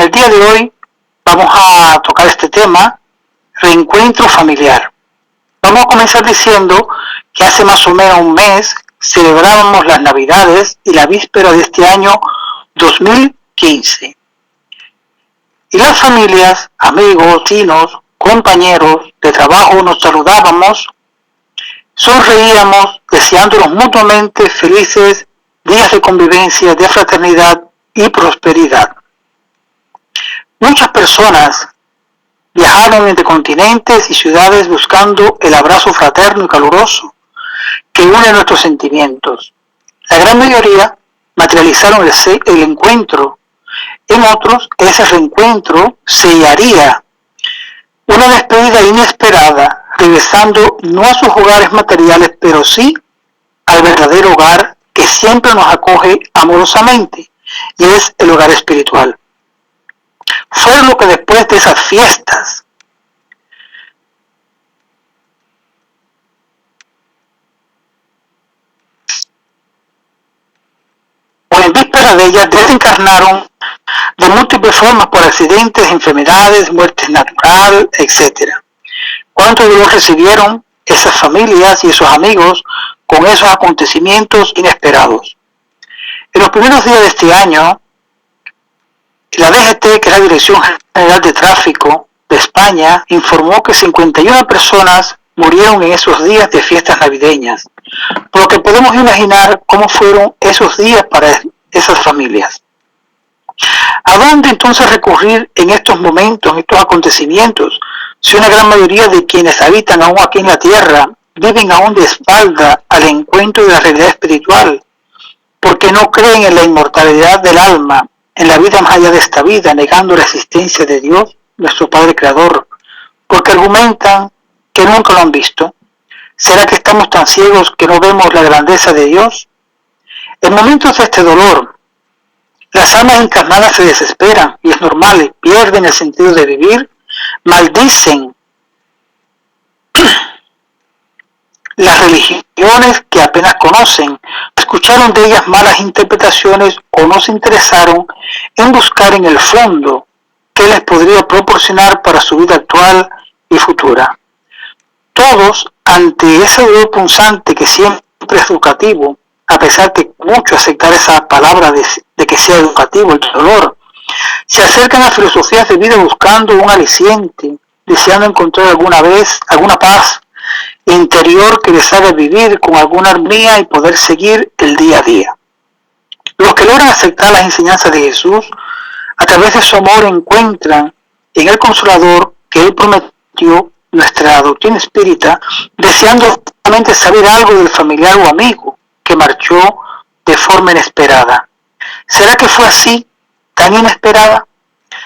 el día de hoy vamos a tocar este tema, reencuentro familiar. Vamos a comenzar diciendo que hace más o menos un mes celebrábamos las Navidades y la víspera de este año 2015. Y las familias, amigos, vecinos, compañeros de trabajo nos saludábamos, sonreíamos, deseándonos mutuamente felices días de convivencia, de fraternidad y prosperidad. Muchas personas viajaron entre continentes y ciudades buscando el abrazo fraterno y caluroso que une nuestros sentimientos. La gran mayoría materializaron el encuentro. En otros, ese reencuentro sellaría una despedida inesperada, regresando no a sus hogares materiales, pero sí al verdadero hogar que siempre nos acoge amorosamente, y es el hogar espiritual. Fue lo que después de esas fiestas o en víspera de ellas desencarnaron de múltiples formas por accidentes, enfermedades, muertes natural, etc. ¿Cuánto dolor recibieron esas familias y esos amigos con esos acontecimientos inesperados? En los primeros días de este año, la DGT, que es la Dirección General de Tráfico de España, informó que 51 personas murieron en esos días de fiestas navideñas, por lo que podemos imaginar cómo fueron esos días para esas familias. ¿A dónde entonces recurrir en estos momentos, en estos acontecimientos, si una gran mayoría de quienes habitan aún aquí en la tierra viven aún de espalda al encuentro de la realidad espiritual, porque no creen en la inmortalidad del alma, en la vida más allá de esta vida, negando la existencia de Dios, nuestro Padre Creador, porque argumentan que nunca lo han visto? ¿Será que estamos tan ciegos que no vemos la grandeza de Dios? En momentos de este dolor, las almas encarnadas se desesperan, y es normal, pierden el sentido de vivir, maldicen las religiones que apenas conocen, escucharon de ellas malas interpretaciones o no se interesaron en buscar en el fondo qué les podría proporcionar para su vida actual y futura. Todos, ante ese dolor punzante que siempre es educativo, a pesar que mucho aceptar esa palabra de que sea educativo el dolor, se acercan a filosofías de vida buscando un aliciente, deseando encontrar alguna paz interior que les haga vivir con alguna armonía y poder seguir el día a día. Los que logran aceptar las enseñanzas de Jesús, a través de su amor encuentran en el Consolador que Él prometió, nuestra doctrina espírita, deseando solamente saber algo del familiar o amigo que marchó de forma inesperada. ¿Será que fue así, tan inesperada?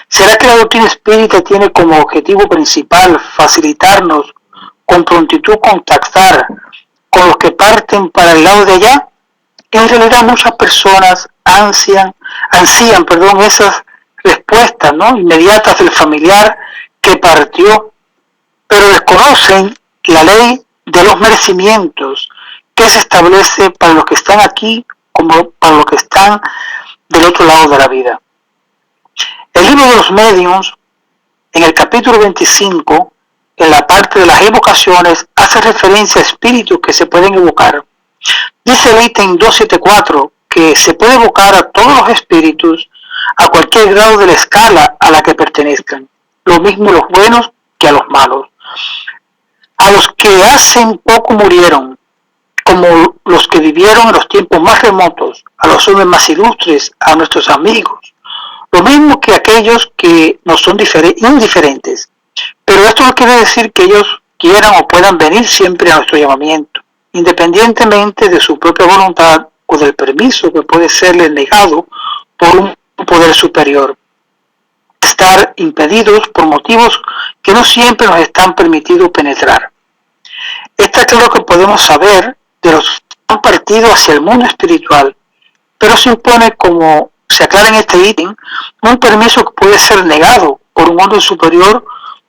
¿Será que la doctrina espírita tiene como objetivo principal facilitarnos con prontitud contactar con los que parten para el lado de allá? En realidad muchas personas ansían esas respuestas, inmediatas del familiar que partió, pero desconocen la ley de los merecimientos que se establece para los que están aquí como para los que están del otro lado de la vida. El libro de los mediums, en el capítulo 25, en la parte de las evocaciones, hace referencia a espíritus que se pueden evocar. Dice el ítem 274 que se puede evocar a todos los espíritus a cualquier grado de la escala a la que pertenezcan, lo mismo los buenos que a los malos. A los que hace poco murieron, como los que vivieron en los tiempos más remotos, a los hombres más ilustres, a nuestros amigos, lo mismo que aquellos que nos son indiferentes. Pero esto no quiere decir que ellos quieran o puedan venir siempre a nuestro llamamiento, independientemente de su propia voluntad o del permiso que puede serles negado por un poder superior. Estar impedidos por motivos que no siempre nos están permitidos penetrar. Está claro que podemos saber de los que han partido hacia el mundo espiritual, pero se impone, como se aclara en este ítem, un permiso que puede ser negado por un orden superior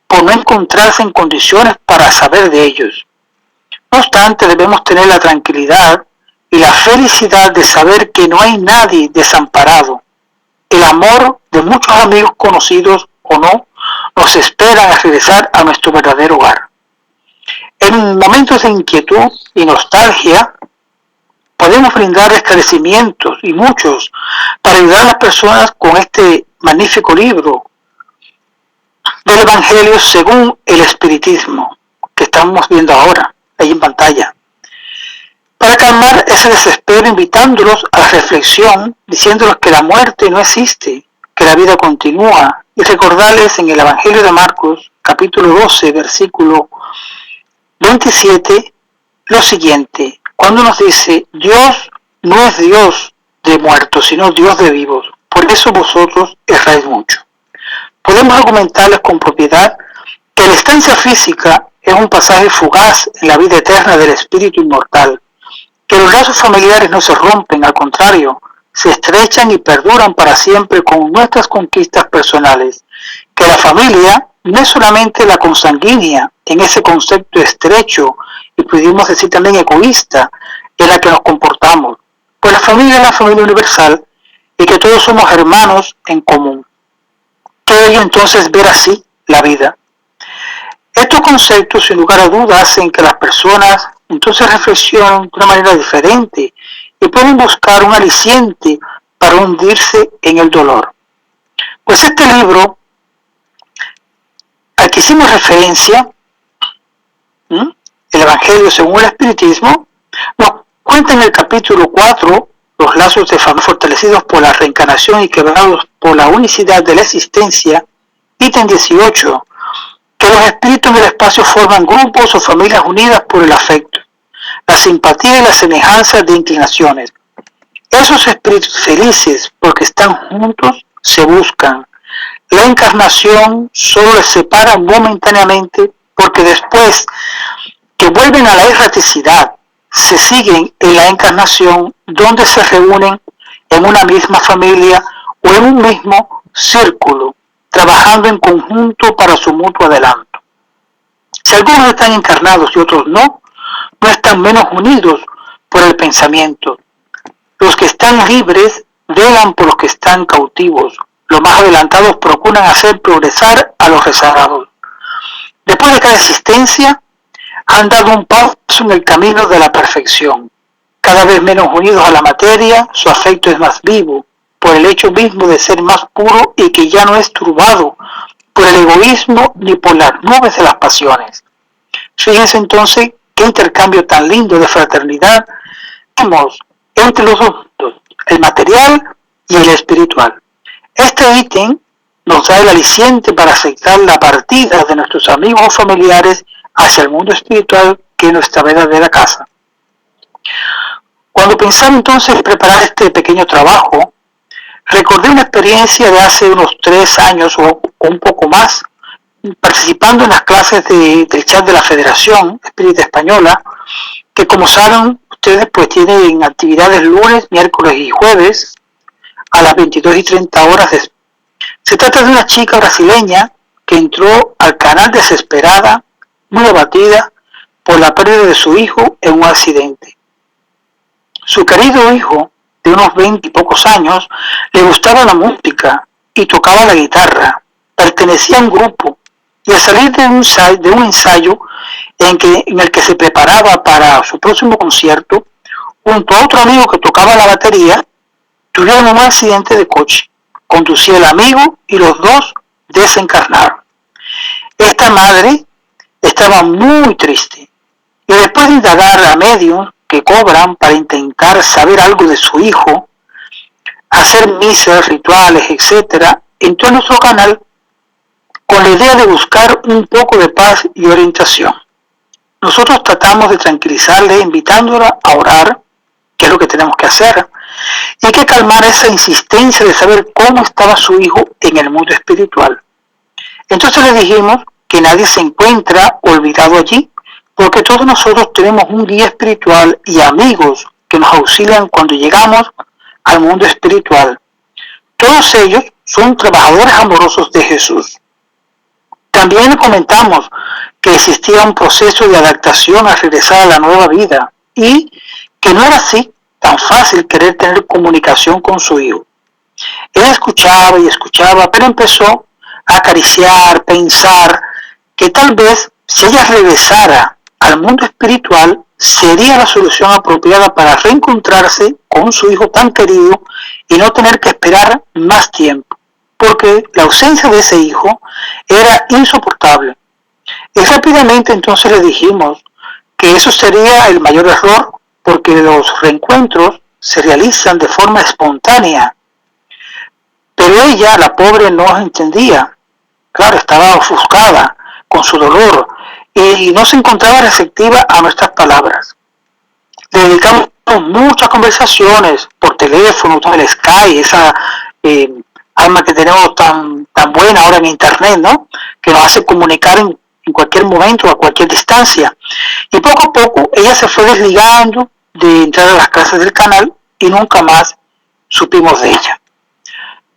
por no encontrarse en condiciones para saber de ellos. No obstante, debemos tener la tranquilidad y la felicidad de saber que no hay nadie desamparado, el amor de muchos amigos conocidos o no nos esperan a regresar a nuestro verdadero hogar. En momentos de inquietud y nostalgia, podemos brindar esclarecimientos y muchos para ayudar a las personas con este magnífico libro del Evangelio según el Espiritismo que estamos viendo ahora, ahí en pantalla. Para calmar ese desespero, invitándolos a la reflexión, diciéndoles que la muerte no existe, que la vida continúa, y recordarles en el Evangelio de Marcos, capítulo 12, versículo 27, lo siguiente, cuando nos dice, Dios no es Dios de muertos, sino Dios de vivos, por eso vosotros erráis mucho. Podemos argumentarles con propiedad que la estancia física es un pasaje fugaz en la vida eterna del espíritu inmortal, que los lazos familiares no se rompen, al contrario, se estrechan y perduran para siempre con nuestras conquistas personales, que la familia no es solamente la consanguínea en ese concepto estrecho y pudimos decir también egoísta en la que nos comportamos, pues la familia es la familia universal y que todos somos hermanos en común. ¿Qué ello entonces ver así la vida? Estos conceptos, sin lugar a dudas, hacen que las personas entonces reflexionen de una manera diferente y pueden buscar un aliciente para hundirse en el dolor. Pues este libro al que hicimos referencia, el Evangelio según el Espiritismo, nos cuenta en el capítulo 4 los lazos de familia fortalecidos por la reencarnación y quebrados por la unicidad de la existencia, ítem 18, que los espíritus en el espacio forman grupos o familias unidas por el afecto, la simpatía y la semejanza de inclinaciones. Esos espíritus felices, porque están juntos, se buscan. La encarnación solo les separa momentáneamente, porque después que vuelven a la erraticidad, se siguen en la encarnación, donde se reúnen en una misma familia o en un mismo círculo, trabajando en conjunto para su mutuo adelanto. Si algunos están encarnados y otros no están menos unidos por el pensamiento. Los que están libres velan por los que están cautivos. Los más adelantados procuran hacer progresar a los rezagados. Después de cada existencia, han dado un paso en el camino de la perfección. Cada vez menos unidos a la materia, su afecto es más vivo, por el hecho mismo de ser más puro y que ya no es turbado por el egoísmo ni por las nubes de las pasiones. Fíjense entonces qué intercambio tan lindo de fraternidad tenemos entre los dos mundos, el material y el espiritual. Este ítem nos da el aliciente para aceptar la partida de nuestros amigos o familiares hacia el mundo espiritual, que es nuestra verdadera casa. Cuando pensaba entonces preparar este pequeño trabajo, recordé una experiencia de hace unos 3 años o un poco más, participando en las clases del chat de la Federación Espírita Española, que como saben ustedes pues tienen actividades lunes, miércoles y jueves a las 22:30 Se trata de una chica brasileña que entró al canal desesperada, muy abatida por la pérdida de su hijo en un accidente. Su querido hijo, de unos 20 y pocos años, le gustaba la música y tocaba la guitarra, pertenecía a un grupo, y al salir de un ensayo en el que se preparaba para su próximo concierto, junto a otro amigo que tocaba la batería, tuvieron un accidente de coche. Conducía el amigo y los dos desencarnaron. Esta madre estaba muy triste y después de indagar a medios que cobran para intentar saber algo de su hijo, hacer misas, rituales, etc., entró en nuestro canal con la idea de buscar un poco de paz y orientación. Nosotros tratamos de tranquilizarle invitándola a orar, que es lo que tenemos que hacer, y hay que calmar esa insistencia de saber cómo estaba su hijo en el mundo espiritual. Entonces le dijimos que nadie se encuentra olvidado allí, porque todos nosotros tenemos un guía espiritual y amigos que nos auxilian cuando llegamos al mundo espiritual. Todos ellos son trabajadores amorosos de Jesús. También le comentamos que existía un proceso de adaptación a regresar a la nueva vida y que no era así tan fácil querer tener comunicación con su hijo. Ella escuchaba y escuchaba, pero empezó a acariciar, pensar que tal vez si ella regresara al mundo espiritual sería la solución apropiada para reencontrarse con su hijo tan querido y no tener que esperar más tiempo, porque la ausencia de ese hijo era insoportable. Y rápidamente entonces le dijimos que eso sería el mayor error, porque los reencuentros se realizan de forma espontánea. Pero ella, la pobre, no entendía. Claro, estaba ofuscada con su dolor y no se encontraba receptiva a nuestras palabras. Le dedicamos muchas conversaciones por teléfono, por el Skype, esa arma que tenemos tan buena ahora en internet, ¿no? Que nos hace comunicar en cualquier momento, a cualquier distancia. Y poco a poco ella se fue desligando de entrar a las clases del canal y nunca más supimos de ella.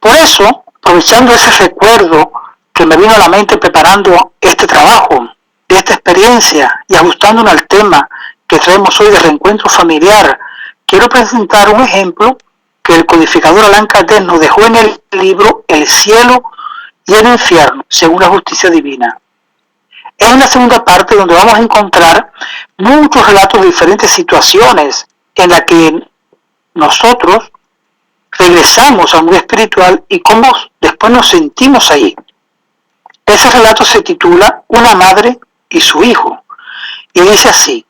Por eso, aprovechando ese recuerdo que me vino a la mente preparando este trabajo, de esta experiencia y ajustándonos al tema que traemos hoy de reencuentro familiar, quiero presentar un ejemplo que el codificador Allan Kardec nos dejó en el libro El cielo y el infierno, según la justicia divina. Es en la segunda parte donde vamos a encontrar muchos relatos de diferentes situaciones en las que nosotros regresamos al mundo espiritual y cómo después nos sentimos ahí. Ese relato se titula Una madre y su hijo y dice así: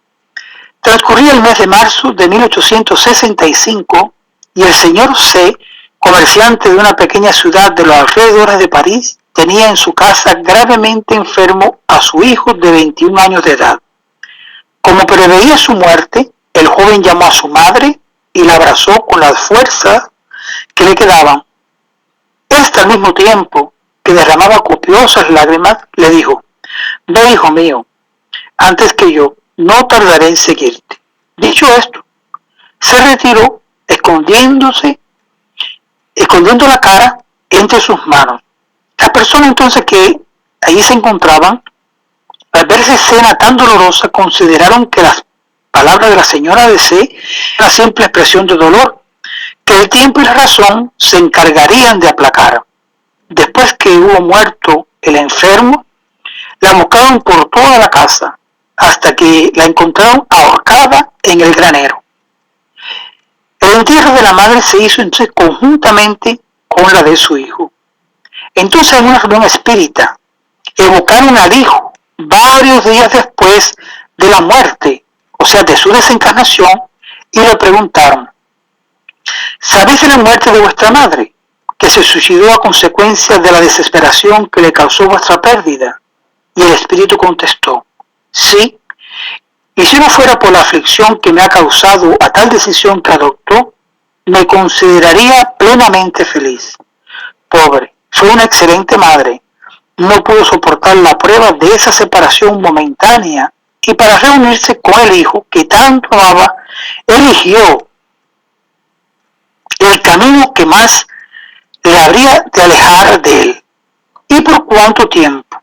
transcurría el mes de marzo de 1865 y el señor C., comerciante de una pequeña ciudad de los alrededores de París, tenía en su casa gravemente enfermo a su hijo de 21 años de edad. Como preveía su muerte, el joven llamó a su madre y la abrazó con las fuerzas que le quedaban. Esta, al mismo tiempo que derramaba copiosas lágrimas, le dijo: ve, hijo mío, antes que yo, no tardaré en seguirte. Dicho esto, se retiró escondiendo la cara entre sus manos. Las personas entonces que allí se encontraban, al ver esa escena tan dolorosa, consideraron que las palabras de la señora de C eran una simple expresión de dolor, que el tiempo y la razón se encargarían de aplacar. Después que hubo muerto el enfermo, la buscaron por toda la casa, hasta que la encontraron ahorcada en el granero. El entierro de la madre se hizo entonces conjuntamente con la de su hijo. Entonces, en una reunión espírita, evocaron al hijo varios días después de la muerte, o sea, de su desencarnación, y le preguntaron: ¿sabéis de la muerte de vuestra madre, que se suicidó a consecuencia de la desesperación que le causó vuestra pérdida? Y el espíritu contestó: sí, y si no fuera por la aflicción que me ha causado a tal decisión que adoptó, me consideraría plenamente feliz. Pobre, fue una excelente madre, no pudo soportar la prueba de esa separación momentánea y para reunirse con el hijo que tanto amaba, eligió el camino que más le habría de alejar de él. ¿Y por cuánto tiempo?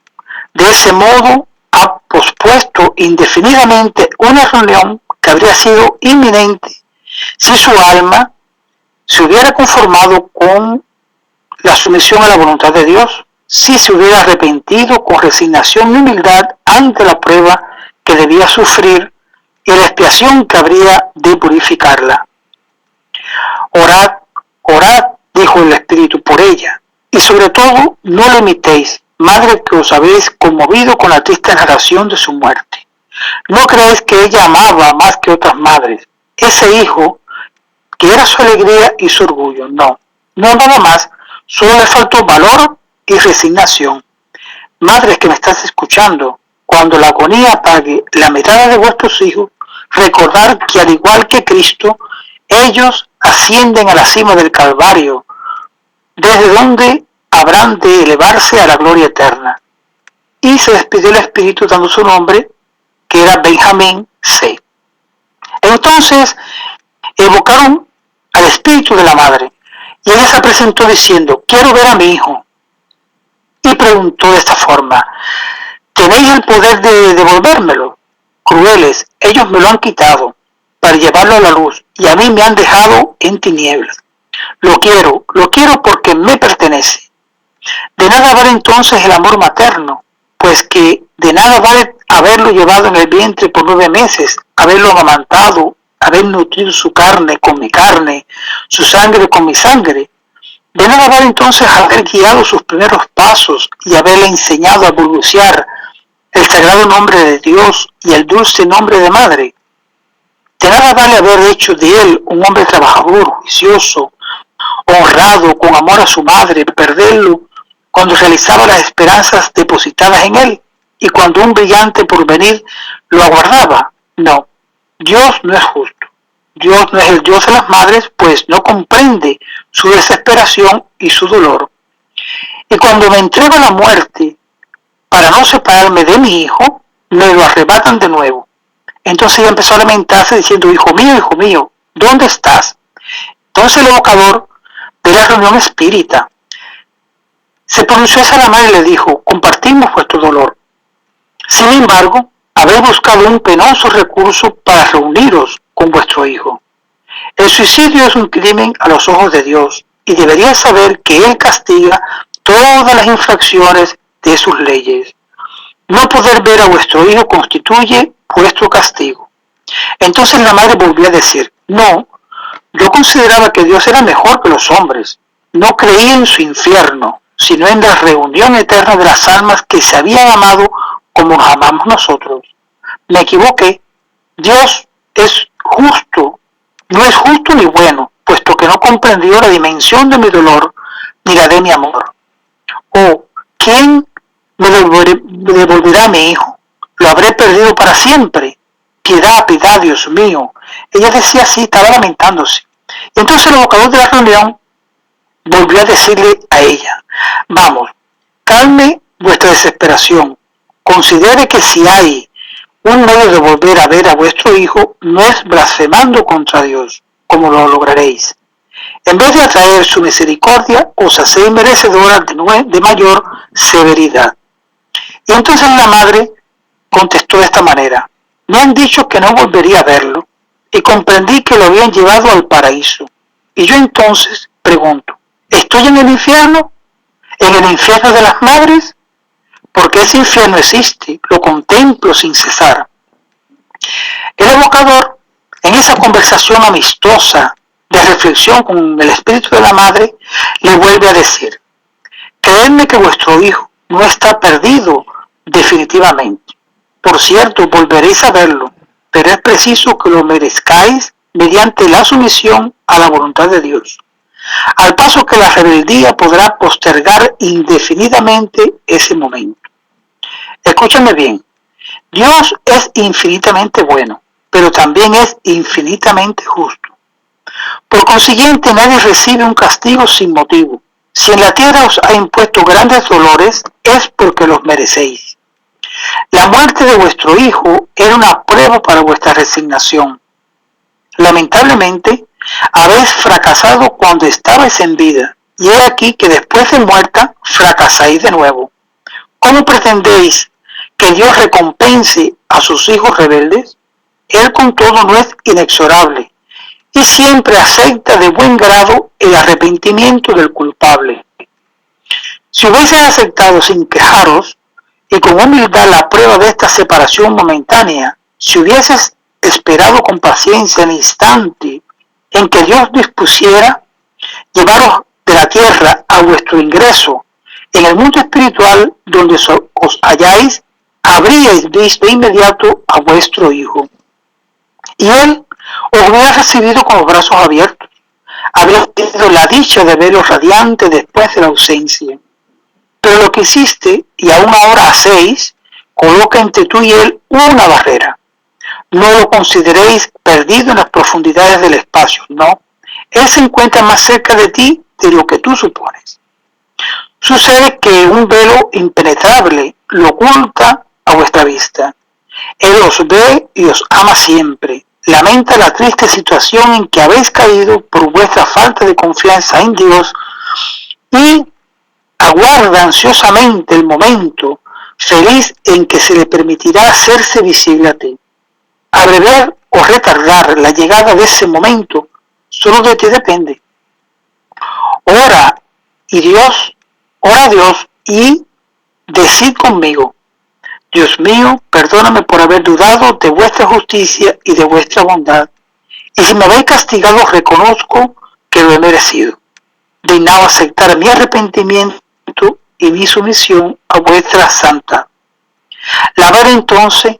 De ese modo ha pospuesto indefinidamente una reunión que habría sido inminente si su alma se hubiera conformado con la sumisión a la voluntad de Dios, si se hubiera arrepentido con resignación y humildad ante la prueba que debía sufrir y la expiación que habría de purificarla. Orad, orad, dijo el Espíritu por ella, y sobre todo no lo imitéis, madre que os habéis conmovido con la triste narración de su muerte. No creéis que ella amaba más que otras madres, ese hijo que era su alegría y su orgullo. No, no amaba más, solo le faltó valor y resignación. Madres que me estás escuchando, cuando la agonía apague la mirada de vuestros hijos, recordad que al igual que Cristo, ellos ascienden a la cima del Calvario, desde donde habrán de elevarse a la gloria eterna. Y se despidió el Espíritu dando su nombre, que era Benjamín C. Entonces evocaron al Espíritu de la madre, y ella se presentó diciendo: quiero ver a mi hijo. Y preguntó de esta forma: ¿tenéis el poder de devolvérmelo? Crueles, ellos me lo han quitado para llevarlo a la luz, y a mí me han dejado en tinieblas. Lo quiero porque me pertenece. De nada vale entonces el amor materno, pues que de nada vale haberlo llevado en el vientre por 9 meses, haberlo amamantado, haber nutrido su carne con mi carne, su sangre con mi sangre. De nada vale entonces haber guiado sus primeros pasos y haberle enseñado a balbucear el sagrado nombre de Dios y el dulce nombre de madre. De nada vale haber hecho de él un hombre trabajador, juicioso, honrado, con amor a su madre, perderlo cuando realizaba las esperanzas depositadas en él y cuando un brillante porvenir lo aguardaba. No, Dios no es justo. Dios no es el Dios de las madres, pues no comprende su desesperación y su dolor. Y cuando me entrego a la muerte para no separarme de mi hijo, me lo arrebatan de nuevo. Entonces ella empezó a lamentarse diciendo, hijo mío, ¿dónde estás? Entonces el evocador de la reunión espírita se pronunció hacia la madre y le dijo, compartimos vuestro dolor. Sin embargo, habéis buscado un penoso recurso para reuniros con vuestro hijo. El suicidio es un crimen a los ojos de Dios y deberíais saber que Él castiga todas las infracciones de sus leyes. No poder ver a vuestro hijo constituye vuestro castigo. Entonces la madre volvió a decir, no, yo consideraba que Dios era mejor que los hombres. No creía en su infierno, sino en la reunión eterna de las almas que se habían amado como nos amamos nosotros. Me equivoqué. Dios es justo, no es justo ni bueno, puesto que no comprendió la dimensión de mi dolor ni la de mi amor. Oh, ¿quién me devolverá a mi hijo? Lo habré perdido para siempre. Piedad, piedad, Dios mío. Ella decía así, estaba lamentándose. Y entonces el evocador de la reunión volvió a decirle a ella, vamos, calme vuestra desesperación. Considere que si hay un medio de volver a ver a vuestro hijo, no es blasfemando contra Dios, como lo lograréis. En vez de atraer su misericordia, os hacéis merecedoras de mayor severidad. Y entonces la madre contestó de esta manera, me han dicho que no volvería a verlo, y comprendí que lo habían llevado al paraíso. Y yo entonces pregunto, ¿estoy en el infierno? ¿En el infierno de las madres? Porque ese infierno existe, lo contemplo sin cesar. El evocador, en esa conversación amistosa de reflexión con el espíritu de la madre, le vuelve a decir, creedme que vuestro hijo no está perdido definitivamente. Por cierto, volveréis a verlo, pero es preciso que lo merezcáis mediante la sumisión a la voluntad de Dios. Al paso que la rebeldía podrá postergar indefinidamente ese momento. Escúchame bien, Dios es infinitamente bueno, pero también es infinitamente justo. Por consiguiente, nadie recibe un castigo sin motivo. Si en la tierra os ha impuesto grandes dolores, es porque los merecéis. La muerte de vuestro hijo era una prueba para vuestra resignación. Lamentablemente, habéis fracasado cuando estabais en vida, y he aquí que después de muerta fracasáis de nuevo. ¿Cómo pretendéis que Dios recompense a sus hijos rebeldes? Él con todo no es inexorable, y siempre acepta de buen grado el arrepentimiento del culpable. Si hubieses aceptado sin quejaros, y con humildad la prueba de esta separación momentánea, si hubieses esperado con paciencia el instante en que Dios dispusiera llevaros de la tierra a vuestro ingreso en el mundo espiritual donde os halláis, habríais visto de inmediato a vuestro hijo. Y él os hubiera recibido con los brazos abiertos. Habríais tenido la dicha de verlo radiante después de la ausencia. Pero lo que hiciste, y aún ahora hacéis, coloca entre tú y él una barrera. No lo consideréis perdido en las profundidades del espacio, no. Él se encuentra más cerca de ti de lo que tú supones. Sucede que un velo impenetrable lo oculta a vuestra vista. Él os ve y os ama siempre. Lamenta la triste situación en que habéis caído por vuestra falta de confianza en Dios y aguarda ansiosamente el momento feliz en que se le permitirá hacerse visible a ti. Abreviar o retardar la llegada de ese momento solo de ti depende. ora a Dios y decid conmigo: Dios mío, perdóname por haber dudado de vuestra justicia y de vuestra bondad, y si me habéis castigado, reconozco que lo he merecido. Dignado aceptar mi arrepentimiento y mi sumisión a vuestra santa. La madre entonces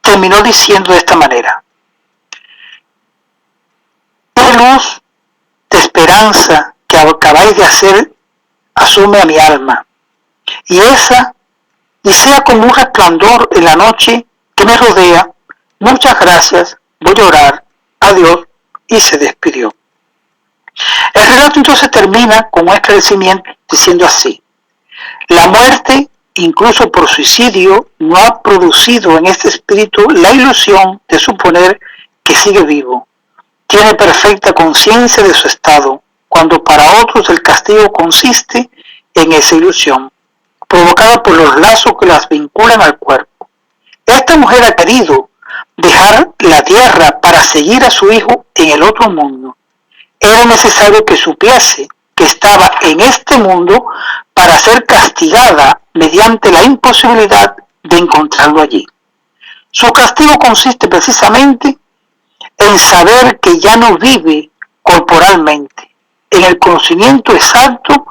terminó diciendo de esta manera: qué luz de esperanza que acabáis de hacer asume a mi alma, y sea como un resplandor en la noche que me rodea. Muchas gracias, voy a orar. Adiós. Y se despidió. El relato entonces termina con un esclarecimiento diciendo así: la muerte, incluso por suicidio, no ha producido en este espíritu la ilusión de suponer que sigue vivo. Tiene perfecta conciencia de su estado, cuando para otros el castigo consiste en esa ilusión, provocada por los lazos que las vinculan al cuerpo. Esta mujer ha querido dejar la tierra para seguir a su hijo en el otro mundo. Era necesario que supiese que estaba en este mundo para ser castigada mediante la imposibilidad de encontrarlo allí. Su castigo consiste precisamente en saber que ya no vive corporalmente, en el conocimiento exacto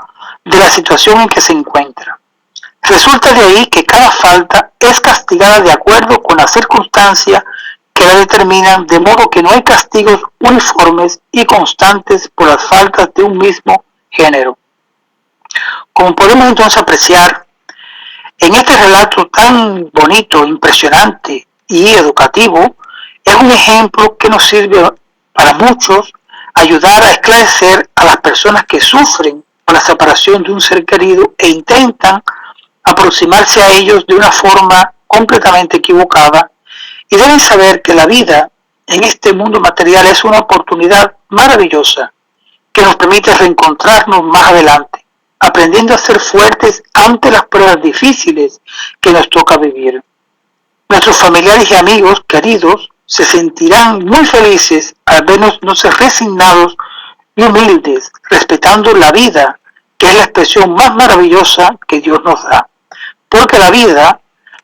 de la situación en que se encuentra. Resulta de ahí que cada falta es castigada de acuerdo con las circunstancias que la determinan, de modo que no hay castigos uniformes y constantes por las faltas de un mismo género. Como podemos entonces apreciar, en este relato tan bonito, impresionante y educativo, es un ejemplo que nos sirve para muchos ayudar a esclarecer a las personas que sufren por la separación de un ser querido e intentan aproximarse a ellos de una forma completamente equivocada, y deben saber que la vida en este mundo material es una oportunidad maravillosa que nos permite reencontrarnos más adelante, aprendiendo a ser fuertes ante las pruebas difíciles que nos toca vivir. Nuestros familiares y amigos queridos se sentirán muy felices al vernos no ser resignados y humildes, respetando la vida, que es la expresión más maravillosa que Dios nos da, porque la vida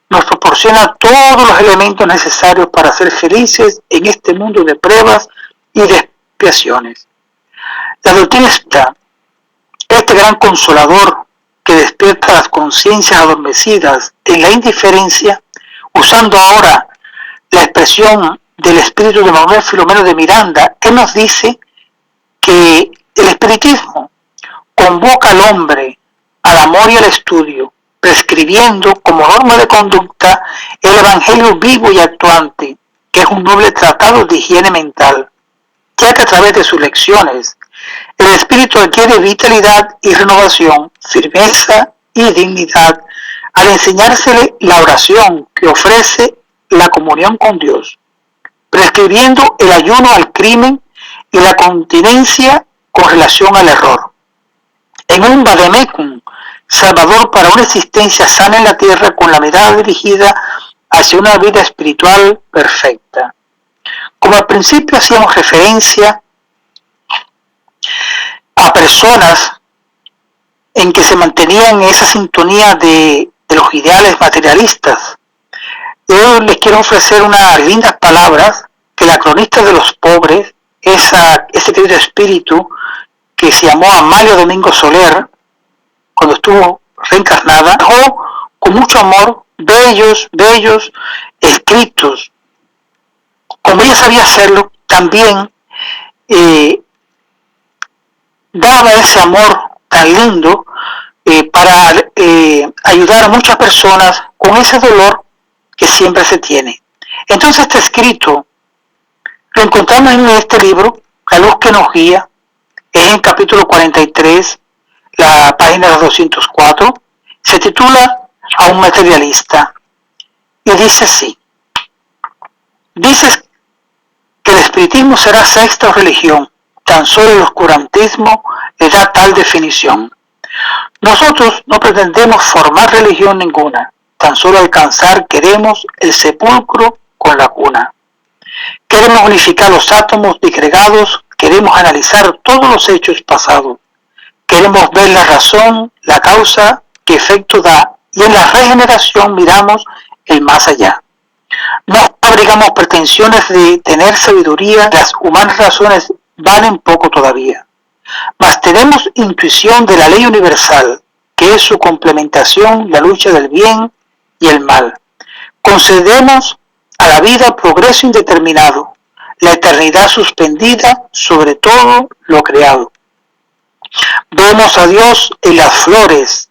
nos proporciona todos los elementos necesarios para ser felices en este mundo de pruebas y de expiaciones. La doctrina está, este gran consolador que despierta las conciencias adormecidas en la indiferencia, usando ahora la expresión del espíritu de Manuel Filomeno de Miranda. Él nos dice que el espiritismo convoca al hombre al amor y al estudio, prescribiendo como norma de conducta el evangelio vivo y actuante, que es un noble tratado de higiene mental, ya que a través de sus lecciones el espíritu adquiere vitalidad y renovación, firmeza y dignidad al enseñársele la oración que ofrece la comunión con Dios, prescribiendo el ayuno al crimen y la continencia con relación al error. En un vademecum salvador para una existencia sana en la tierra, con la mirada dirigida hacia una vida espiritual perfecta. Como al principio hacíamos referencia a personas en que se mantenían en esa sintonía de los ideales materialistas, yo les quiero ofrecer unas lindas palabras que la cronista de los pobres, ese querido espíritu que se llamó Amalia Domingo Soler, cuando estuvo reencarnada, dejó con mucho amor bellos escritos. Como ella sabía hacerlo, también daba ese amor tan lindo para ayudar a muchas personas con ese dolor que siempre se tiene. Entonces este escrito lo encontramos en este libro, La luz que nos guía, es en capítulo 43, la página 204, se titula A un materialista, y dice así: dices que el espiritismo será sexta religión, tan solo el oscurantismo le da tal definición. Nosotros no pretendemos formar religión ninguna, tan solo alcanzar queremos el sepulcro con la cuna. Queremos unificar los átomos disgregados, queremos analizar todos los hechos pasados, queremos ver la razón, la causa, qué efecto da, y en la regeneración miramos el más allá. No abrigamos pretensiones de tener sabiduría, las humanas razones valen poco todavía, mas tenemos intuición de la ley universal, que es su complementación, la lucha del bien y el mal. Concedemos a la vida progreso indeterminado, la eternidad suspendida sobre todo lo creado. Vemos a Dios en las flores,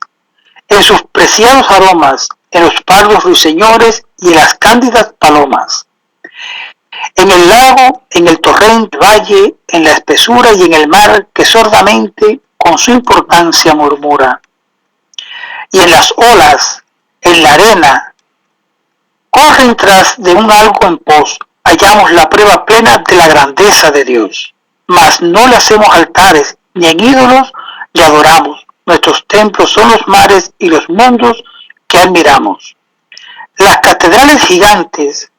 en sus preciados aromas, en los pardos ruiseñores y en las cándidas palomas. En el lago, en el torrente, valle, en la espesura y en el mar que sordamente con su importancia murmura. Y en las olas, en la arena, corren tras de un algo en pos, hallamos la prueba plena de la grandeza de Dios. Mas no le hacemos altares, ni en ídolos le adoramos. Nuestros templos son los mares y los mundos que admiramos. Las catedrales gigantes,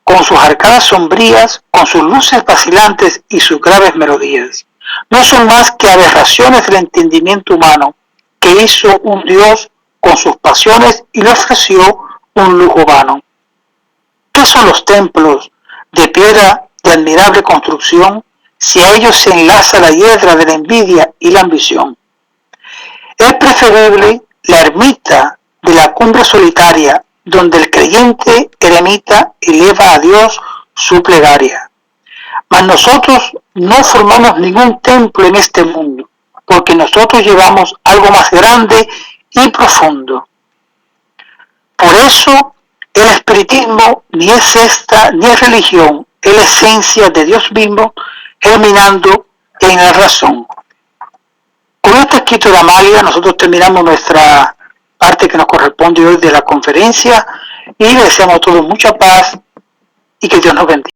con sus arcadas sombrías, con sus luces vacilantes y sus graves melodías, no son más que aberraciones del entendimiento humano, que hizo un Dios con sus pasiones y le ofreció un lujo vano. ¿Qué son los templos de piedra de admirable construcción, si a ellos se enlaza la hiedra de la envidia y la ambición? Es preferible la ermita de la cumbre solitaria, donde el creyente eremita eleva a Dios su plegaria. Mas nosotros no formamos ningún templo en este mundo, porque nosotros llevamos algo más grande y profundo. Por eso el espiritismo ni es secta ni es religión, es la esencia de Dios mismo germinando en la razón. Con este escrito de Amalia nosotros terminamos nuestra parte que nos corresponde hoy de la conferencia y le deseamos a todos mucha paz y que Dios nos bendiga.